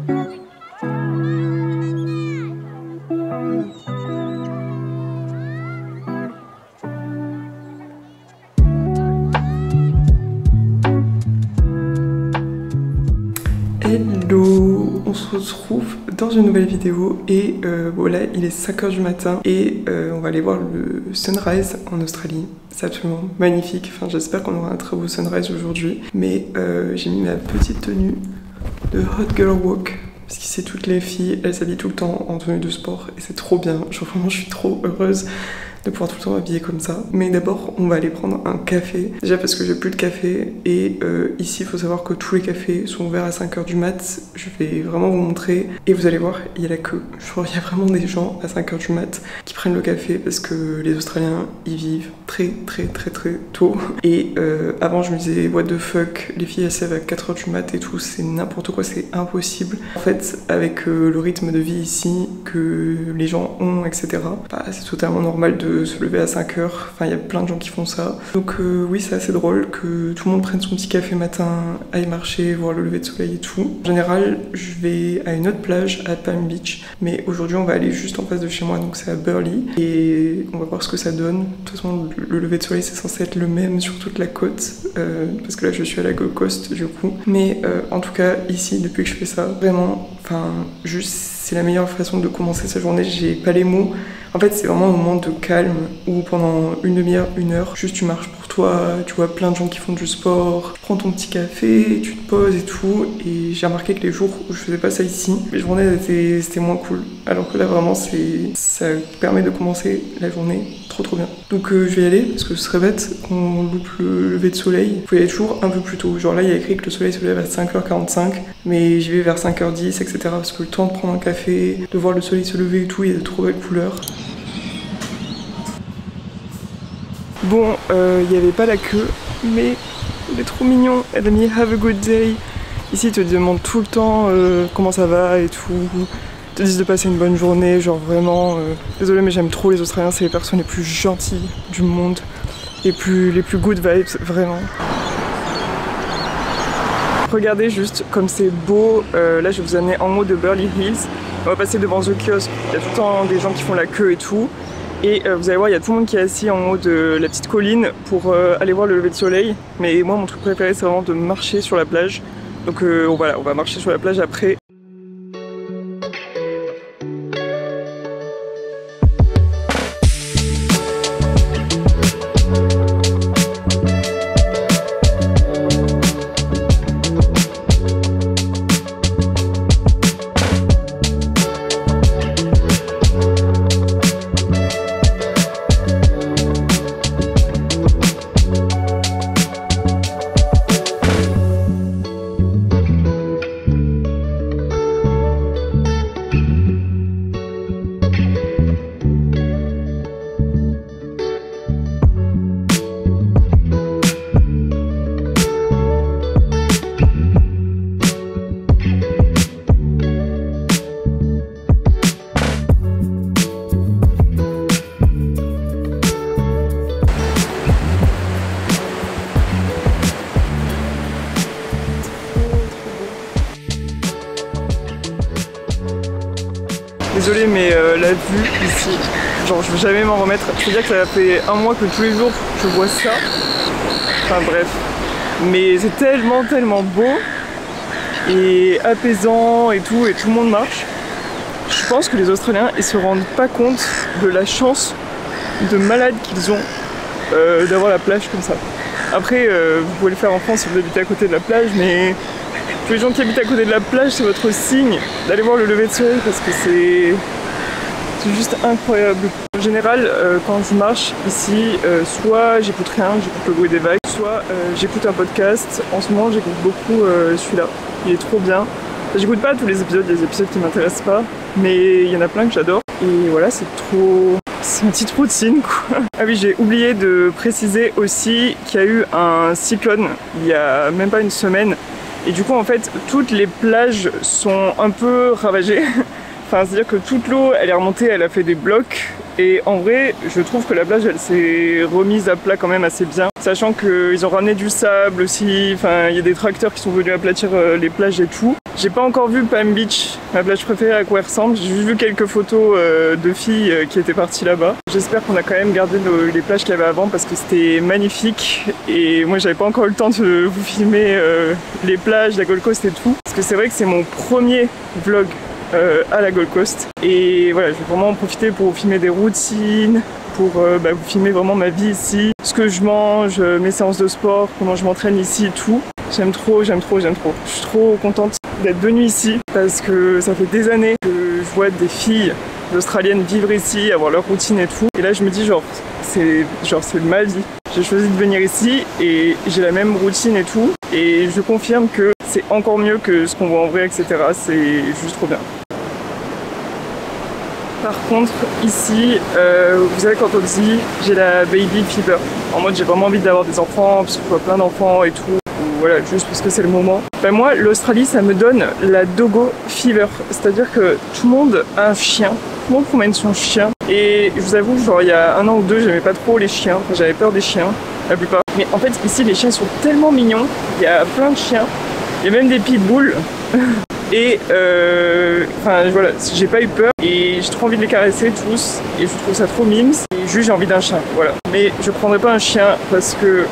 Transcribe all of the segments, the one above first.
Hello, on se retrouve dans une nouvelle vidéo et voilà, il est 5 h du matin et on va aller voir le sunrise en Australie. C'est absolument magnifique, enfin j'espère qu'on aura un très beau sunrise aujourd'hui, mais j'ai mis ma petite tenue de Hot Girl Walk parce qu'ici toutes les filles, elles s'habillent tout le temps en tenue de sport et c'est trop bien, genre vraiment je suis trop heureuse de pouvoir tout le temps m'habiller comme ça. Mais d'abord, on va aller prendre un café. Déjà parce que j'ai plus de café et ici, il faut savoir que tous les cafés sont ouverts à 5 h du mat. Je vais vraiment vous montrer et vous allez voir, il y a la queue. Genre, il y a vraiment des gens à 5 h du mat qui prennent le café parce que les Australiens, ils vivent très tôt. Et avant, je me disais, what the fuck, les filles, elles se lèvent à 4 h du mat et tout, c'est n'importe quoi, c'est impossible. En fait, avec le rythme de vie ici que les gens ont, etc., bah, c'est totalement normal de se lever à 5 h, enfin il y a plein de gens qui font ça. Donc oui, c'est assez drôle que tout le monde prenne son petit café matin, aille marcher, voir le lever de soleil et tout. En général, je vais à une autre plage, à Palm Beach, mais aujourd'hui on va aller juste en face de chez moi, donc c'est à Burleigh, et on va voir ce que ça donne. De toute façon, le lever de soleil c'est censé être le même sur toute la côte, parce que là je suis à la Gold Coast du coup. Mais en tout cas, ici, depuis que je fais ça, vraiment, enfin, juste c'est la meilleure façon de commencer sa journée, j'ai pas les mots. En fait, c'est vraiment un moment de calme où pendant une demi-heure, une heure, juste tu marches pour toi, tu vois plein de gens qui font du sport, tu prends ton petit café, tu te poses et tout. Et j'ai remarqué que les jours où je faisais pas ça ici, les journées c'était moins cool. Alors que là, vraiment, ça permet de commencer la journée trop bien. Donc je vais y aller parce que ce serait bête qu'on loupe le lever de soleil. Il faut y aller toujours un peu plus tôt. Genre là, il y a écrit que le soleil se lève à 5 h 45, mais j'y vais vers 5 h 10, etc. Parce que le temps de prendre un café, de voir le soleil se lever et tout, il y a de trop belles couleurs. Bon, il n'y avait pas la queue, mais il est trop mignon. Elle a mis Have a good day. Ici, ils te demandent tout le temps comment ça va et tout. Ils te disent de passer une bonne journée, genre vraiment. Désolée, mais j'aime trop les Australiens, c'est les personnes les plus gentilles du monde, les plus good vibes, vraiment. Regardez juste comme c'est beau. Là, je vais vous amener en haut de Burleigh Hills. On va passer devant The Kiosk. Il y a tout le temps des gens qui font la queue et tout. Et vous allez voir, il y a tout le monde qui est assis en haut de la petite colline pour aller voir le lever de soleil. Mais moi, mon truc préféré, c'est vraiment de marcher sur la plage. Donc voilà, on va marcher sur la plage après. Désolée, mais la vue ici, genre je vais jamais m'en remettre. C'est-à-dire que ça fait un mois que tous les jours je vois ça. Enfin bref. Mais c'est tellement beau et apaisant et tout le monde marche. Je pense que les Australiens, ils se rendent pas compte de la chance de malade qu'ils ont d'avoir la plage comme ça. Après, vous pouvez le faire en France si vous habitez à côté de la plage, mais tous les gens qui habitent à côté de la plage, c'est votre signe d'aller voir le lever de soleil parce que c'est juste incroyable. En général, quand je marche ici, soit j'écoute rien, j'écoute le bruit des vagues, soit j'écoute un podcast. En ce moment, j'écoute beaucoup celui-là. Il est trop bien. J'écoute pas tous les épisodes, il y a des épisodes qui m'intéressent pas, mais il y en a plein que j'adore. Et voilà, c'est une petite routine quoi. Ah oui, j'ai oublié de préciser aussi qu'il y a eu un cyclone il y a même pas une semaine. Et du coup en fait toutes les plages sont un peu ravagées. Enfin c'est à dire que toute l'eau elle est remontée, elle a fait des blocs. Et en vrai je trouve que la plage elle s'est remise à plat quand même assez bien. Sachant qu'ils ont ramené du sable aussi, enfin il y a des tracteurs qui sont venus aplatir les plages et tout. J'ai pas encore vu Palm Beach, ma plage préférée, à quoi elle ressemble. J'ai juste vu quelques photos de filles qui étaient parties là-bas. J'espère qu'on a quand même gardé les plages qu'il y avait avant parce que c'était magnifique. Et moi j'avais pas encore eu le temps de vous filmer les plages, la Gold Coast et tout. Parce que c'est vrai que c'est mon premier vlog à la Gold Coast. Et voilà, je vais vraiment en profiter pour vous filmer des routines, pour vous filmer vraiment ma vie ici, ce que je mange, mes séances de sport, comment je m'entraîne ici et tout. J'aime trop, j'aime trop, j'aime trop. Je suis trop contente d'être venue ici parce que ça fait des années que je vois des filles australiennes vivre ici, avoir leur routine et tout. Et là je me dis c'est ma vie. J'ai choisi de venir ici et j'ai la même routine et tout. Et je confirme que c'est encore mieux que ce qu'on voit en vrai, etc. C'est juste trop bien. Par contre, ici, vous savez quand on dit j'ai la baby fever, en mode j'ai vraiment envie d'avoir des enfants, parce que je vois plein d'enfants et tout, ou voilà, juste parce que c'est le moment. Ben moi, l'Australie, ça me donne la doggo fever, c'est-à-dire que tout le monde a un chien, tout le monde promène son chien, et je vous avoue, genre il y a 1 an ou 2, j'aimais pas trop les chiens, enfin, j'avais peur des chiens, la plupart. Mais en fait, ici, les chiens sont tellement mignons, il y a plein de chiens, il y a même des pitbulls. Et enfin voilà, j'ai pas eu peur et j'ai trop envie de les caresser tous et je trouve ça trop mimes et juste j'ai envie d'un chien, voilà. Mais je prendrai pas un chien parce que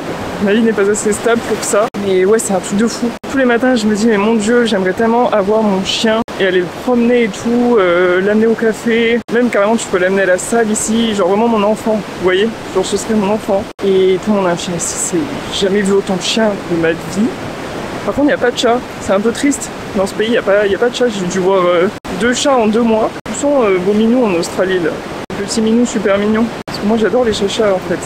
ma vie n'est pas assez stable pour ça. Mais ouais, c'est un truc de fou. Tous les matins je me dis mais mon Dieu, j'aimerais tellement avoir mon chien et aller le promener et tout, l'amener au café, même carrément tu peux l'amener à la salle ici, genre vraiment mon enfant, vous voyez, genre ce serait mon enfant. Et tout le monde a un chien ici, j'ai jamais vu autant de chiens de ma vie. Par contre, il n'y a pas de chat. C'est un peu triste. Dans ce pays, il n'y a pas de chat. J'ai dû voir 2 chats en 2 mois. Ils sont beaux minous en Australie, là. Petits minous super mignons. Parce que moi, j'adore les chats en fait.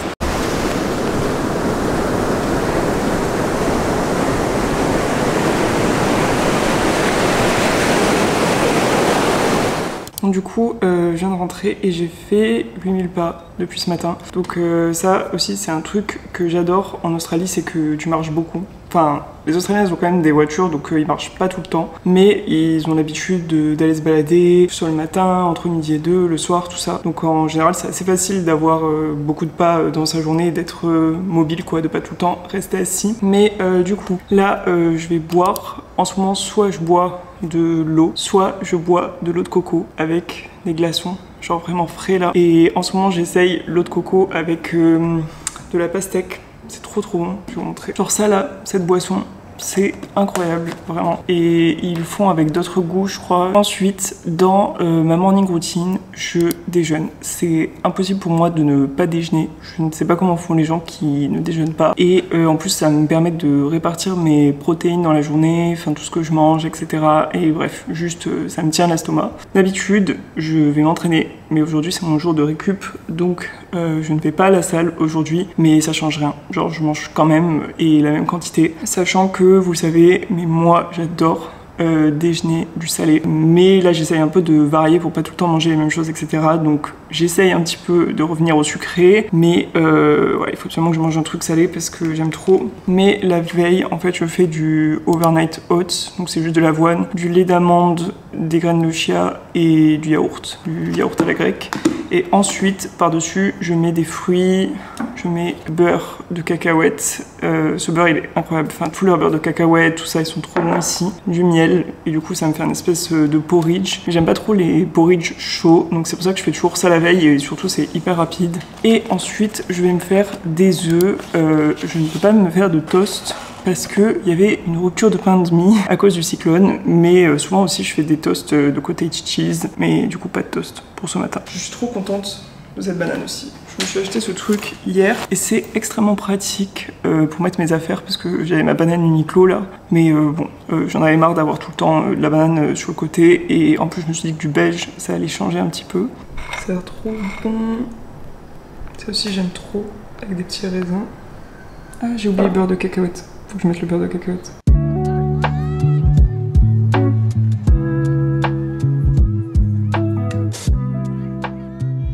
Du coup, je viens de rentrer et j'ai fait 8000 pas depuis ce matin. Donc ça aussi, c'est un truc que j'adore en Australie, c'est que tu marches beaucoup. Enfin, les Australiens, ils ont quand même des voitures, donc ils marchent pas tout le temps. Mais ils ont l'habitude d'aller se balader, soit le matin, entre midi et 2, le soir, tout ça. Donc en général, c'est assez facile d'avoir beaucoup de pas dans sa journée et d'être mobile, quoi, de pas tout le temps rester assis. Mais du coup, là, je vais boire. En ce moment, soit je bois de l'eau, soit je bois de l'eau de coco avec des glaçons, genre vraiment frais là. Et en ce moment, j'essaye l'eau de coco avec de la pastèque. C'est trop bon, je vais vous montrer. Genre ça là, cette boisson, c'est incroyable, vraiment. Et ils le font avec d'autres goûts, je crois. Ensuite, dans ma morning routine, je déjeune. C'est impossible pour moi de ne pas déjeuner. Je ne sais pas comment font les gens qui ne déjeunent pas. Et en plus, ça me permet de répartir mes protéines dans la journée, enfin tout ce que je mange, etc. Et bref, juste, ça me tient l'estomac. D'habitude, je vais m'entraîner. Mais aujourd'hui, c'est mon jour de récup, donc je ne vais pas à la salle aujourd'hui, mais ça change rien. Genre, je mange quand même et la même quantité, sachant que, vous le savez, mais moi, j'adore déjeuner du salé. Mais là, j'essaye un peu de varier pour pas tout le temps manger les mêmes choses, etc. Donc, j'essaye un petit peu de revenir au sucré, mais ouais, il faut absolument que je mange un truc salé parce que j'aime trop. Mais la veille, en fait, je fais du overnight oats, donc c'est juste de l'avoine, du lait d'amande, des graines de chia et du yaourt à la grecque. Et ensuite, par-dessus, je mets des fruits, je mets beurre de cacahuète. Ce beurre, il est incroyable. Enfin, tout leur beurre de cacahuète, tout ça, ils sont trop bons ici. Du miel, et du coup, ça me fait une espèce de porridge. Mais j'aime pas trop les porridge chauds, donc c'est pour ça que je fais toujours ça la veille, et surtout, c'est hyper rapide. Et ensuite, je vais me faire des œufs. Je ne peux pas me faire de toast parce qu'il y avait une rupture de pain de mie à cause du cyclone, mais souvent aussi je fais des toasts de cottage cheese, mais du coup pas de toast pour ce matin. Je suis trop contente de cette banane aussi. Je me suis acheté ce truc hier et c'est extrêmement pratique pour mettre mes affaires parce que j'avais ma banane Uniqlo là, mais bon, j'en avais marre d'avoir tout le temps de la banane sur le côté et en plus je me suis dit que du beige ça allait changer un petit peu. Ça a l'air trop bon. Ça aussi j'aime trop, avec des petits raisins. Ah, j'ai oublié le beurre de cacahuète. Faut que je mette le beurre de cacahuète.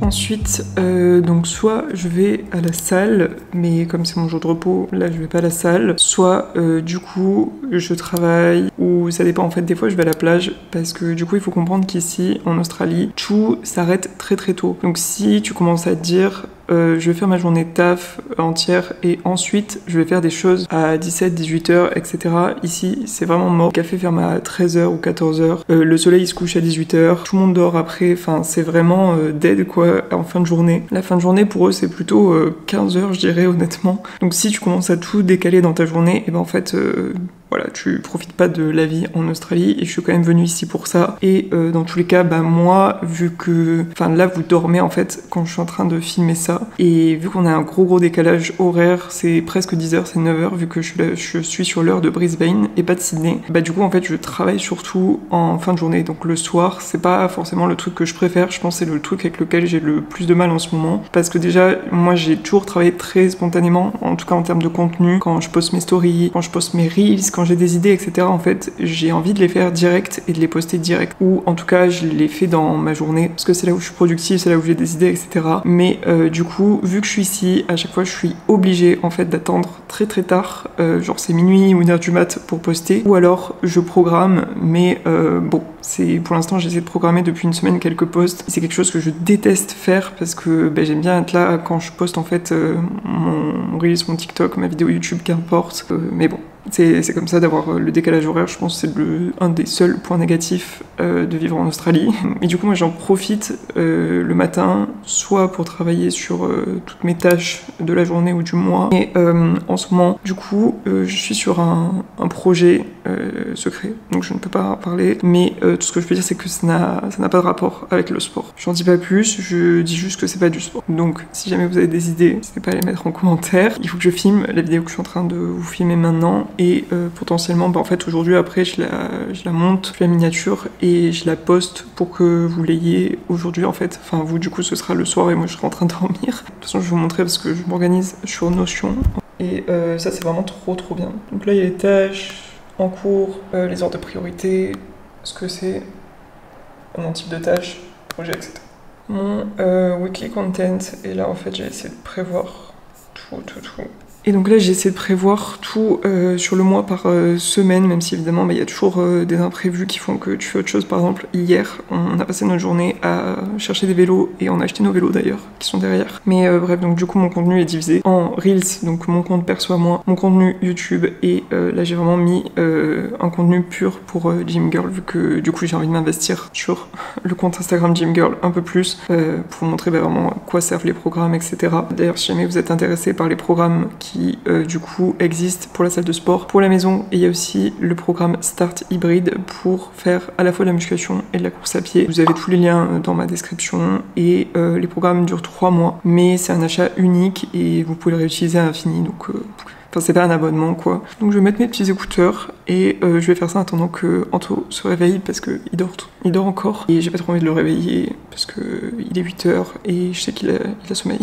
Ensuite, donc soit je vais à la salle, mais comme c'est mon jour de repos, là je vais pas à la salle. Soit du coup je travaille, ou ça dépend en fait, des fois je vais à la plage, parce que du coup il faut comprendre qu'ici en Australie, tout s'arrête très tôt. Donc si tu commences à te dire je vais faire ma journée de taf entière et ensuite je vais faire des choses à 17, 18h, etc. Ici, c'est vraiment mort. Le café ferme à 13h ou 14h. Le soleil il se couche à 18h. Tout le monde dort après. Enfin, c'est vraiment dead quoi en fin de journée. La fin de journée pour eux, c'est plutôt 15h, je dirais honnêtement. Donc si tu commences à tout décaler dans ta journée, et ben en fait voilà, tu profites pas de la vie en Australie et je suis quand même venue ici pour ça. Et dans tous les cas, bah moi, vu que... Enfin là, vous dormez en fait quand je suis en train de filmer ça. Et vu qu'on a un gros décalage horaire, c'est presque 10h, c'est 9h, vu que je suis sur l'heure de Brisbane et pas de Sydney. Bah du coup, en fait, je travaille surtout en fin de journée. Donc le soir, c'est pas forcément le truc que je préfère. Je pense que c'est le truc avec lequel j'ai le plus de mal en ce moment. Parce que déjà, moi, j'ai toujours travaillé très spontanément, en tout cas en termes de contenu. Quand je poste mes stories, quand je poste mes reels, quand j'ai des idées, etc. En fait, j'ai envie de les faire direct et de les poster direct. Ou en tout cas, je les fais dans ma journée parce que c'est là où je suis productive, c'est là où j'ai des idées, etc. Mais du coup, vu que je suis ici, à chaque fois, je suis obligée en fait d'attendre très tard, genre c'est minuit ou 1h du mat pour poster. Ou alors je programme, mais bon, c'est pour l'instant j'essaie de programmer depuis une semaine quelques posts. C'est quelque chose que je déteste faire parce que j'aime bien être là quand je poste en fait mon Reels, mon TikTok, ma vidéo YouTube, qu'importe. Mais bon. C'est comme ça d'avoir le décalage horaire, je pense que c'est un des seuls points négatifs de vivre en Australie. Et du coup moi j'en profite le matin, soit pour travailler sur toutes mes tâches de la journée ou du mois. Et en ce moment, du coup, je suis sur un projet secret, donc je ne peux pas en parler. Mais tout ce que je peux dire c'est que ça n'a pas de rapport avec le sport. J'en dis pas plus, je dis juste que c'est pas du sport. Donc si jamais vous avez des idées, n'hésitez pas à les mettre en commentaire. Il faut que je filme la vidéo que je suis en train de vous filmer maintenant. Et potentiellement, en fait, aujourd'hui, après, je la monte, je la miniature et je la poste pour que vous l'ayez aujourd'hui, en fait. Enfin, vous, du coup, ce sera le soir et moi, je serai en train de dormir. De toute façon, je vais vous montrer parce que je m'organise sur Notion. Et ça, c'est vraiment trop bien. Donc là, il y a les tâches en cours, les ordres de priorité, ce que c'est, mon type de tâche, projet, etc. Mon weekly content, et là, en fait, j'ai essayé de prévoir tout. Et donc là, j'ai essayé de prévoir tout sur le mois par semaine, même si évidemment, il y a toujours des imprévus qui font que tu fais autre chose. Par exemple, hier, on a passé notre journée à chercher des vélos et on a acheté nos vélos d'ailleurs, qui sont derrière. Mais bref, donc du coup, mon contenu est divisé en Reels, donc mon compte perso à moi, mon contenu YouTube, et là, j'ai vraiment mis un contenu pur pour Gym Girl, vu que du coup, j'ai envie de m'investir sur le compte Instagram Gym Girl un peu plus, pour vous montrer vraiment à quoi servent les programmes, etc. D'ailleurs, si jamais vous êtes intéressé par les programmes qui du coup existe pour la salle de sport, pour la maison, et il y a aussi le programme Start Hybrid pour faire à la fois de la musculation et de la course à pied. Vous avez tous les liens dans ma description et les programmes durent 3 mois, mais c'est un achat unique et vous pouvez le réutiliser à l'infini, donc enfin, c'est pas un abonnement quoi. Donc je vais mettre mes petits écouteurs et je vais faire ça en attendant que Anto se réveille parce qu'il dort encore. Et j'ai pas trop envie de le réveiller parce qu'il est 8h et je sais qu'il a sommeil.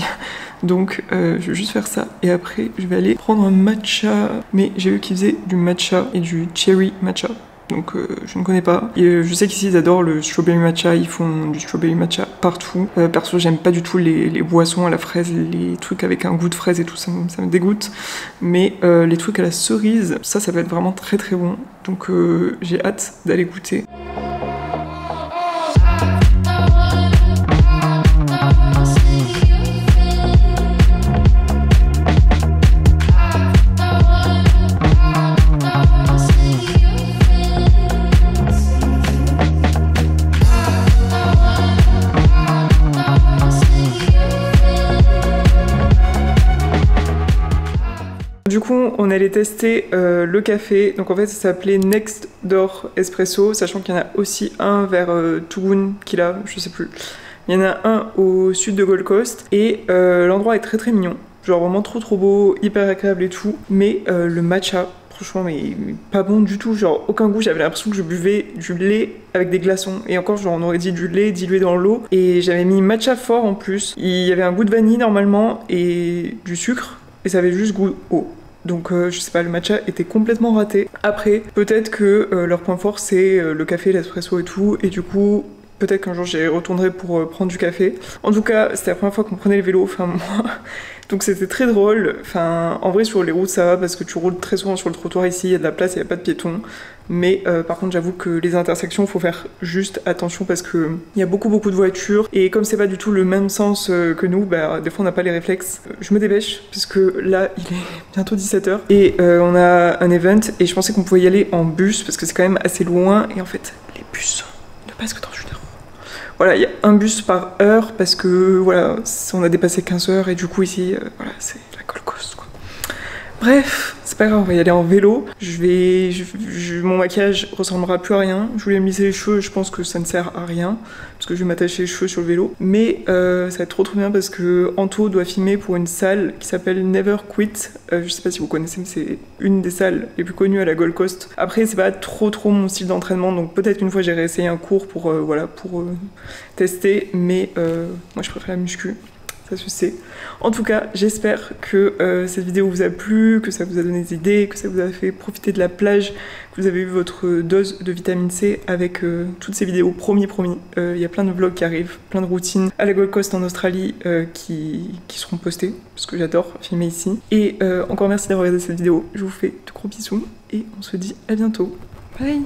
Donc je vais juste faire ça et après je vais aller prendre un matcha. Mais j'ai vu qu'ils faisaient du matcha et du cherry matcha. Donc je ne connais pas. Et, je sais qu'ici ils adorent le strawberry matcha, ils font du strawberry matcha partout. Perso j'aime pas du tout les boissons à la fraise, les trucs avec un goût de fraise et tout, ça me dégoûte. Mais les trucs à la cerise, ça va être vraiment très bon. Donc j'ai hâte d'aller goûter. Du coup, on allait tester le café. Donc en fait, ça s'appelait Next Door Espresso, sachant qu'il y en a aussi un vers Tugun Kila, je sais plus. Il y en a un au sud de Gold Coast et l'endroit est très mignon. Genre vraiment trop beau, hyper agréable et tout. Mais le matcha, franchement, mais pas bon du tout. Genre aucun goût. J'avais l'impression que je buvais du lait avec des glaçons. Et encore, genre on aurait dit du lait dilué dans l'eau. Et j'avais mis matcha fort en plus. Il y avait un goût de vanille normalement et du sucre. Et ça avait juste goût eau. Donc je sais pas, le matcha était complètement raté. Après, peut-être que leur point fort c'est le café, l'espresso et tout, et du coup Peut-être qu'un jour j'y retournerai pour prendre du café. En tout cas, c'était la première fois qu'on prenait le vélo, enfin moi. Donc c'était très drôle. Enfin, en vrai sur les routes ça va parce que tu roules très souvent sur le trottoir ici, il y a de la place, il n'y a pas de piétons. Mais par contre j'avoue que les intersections, il faut faire juste attention parce que il y a beaucoup de voitures. Et comme c'est pas du tout le même sens que nous, bah, des fois on n'a pas les réflexes. Je me dépêche parce que là il est bientôt 17h. Et on a un event et je pensais qu'on pouvait y aller en bus parce que c'est quand même assez loin. Et en fait les bus ne passent que dans une heure. Voilà, il y a un bus par heure parce que voilà, on a dépassé 15 heures et du coup ici, voilà, c'est la Gold Coast quoi. Bref, c'est pas grave, on va y aller en vélo. Mon maquillage ressemblera plus à rien. Je voulais me lisser les cheveux, je pense que ça ne sert à rien parce que je vais m'attacher les cheveux sur le vélo. Mais ça va être trop bien parce que Anto doit filmer pour une salle qui s'appelle Never Quit. Je sais pas si vous connaissez, mais c'est une des salles les plus connues à la Gold Coast. Après, c'est pas trop mon style d'entraînement, donc peut-être qu'une fois j'irai essayer un cours pour tester. Mais moi, je préfère la muscu. Ça se sait. En tout cas, j'espère que cette vidéo vous a plu, que ça vous a donné des idées, que ça vous a fait profiter de la plage, que vous avez eu votre dose de vitamine C avec toutes ces vidéos. Promis. Il y a plein de vlogs qui arrivent, plein de routines à la Gold Coast en Australie qui seront postées, parce que j'adore filmer ici. Et encore merci d'avoir regardé cette vidéo. Je vous fais de gros bisous et on se dit à bientôt. Bye.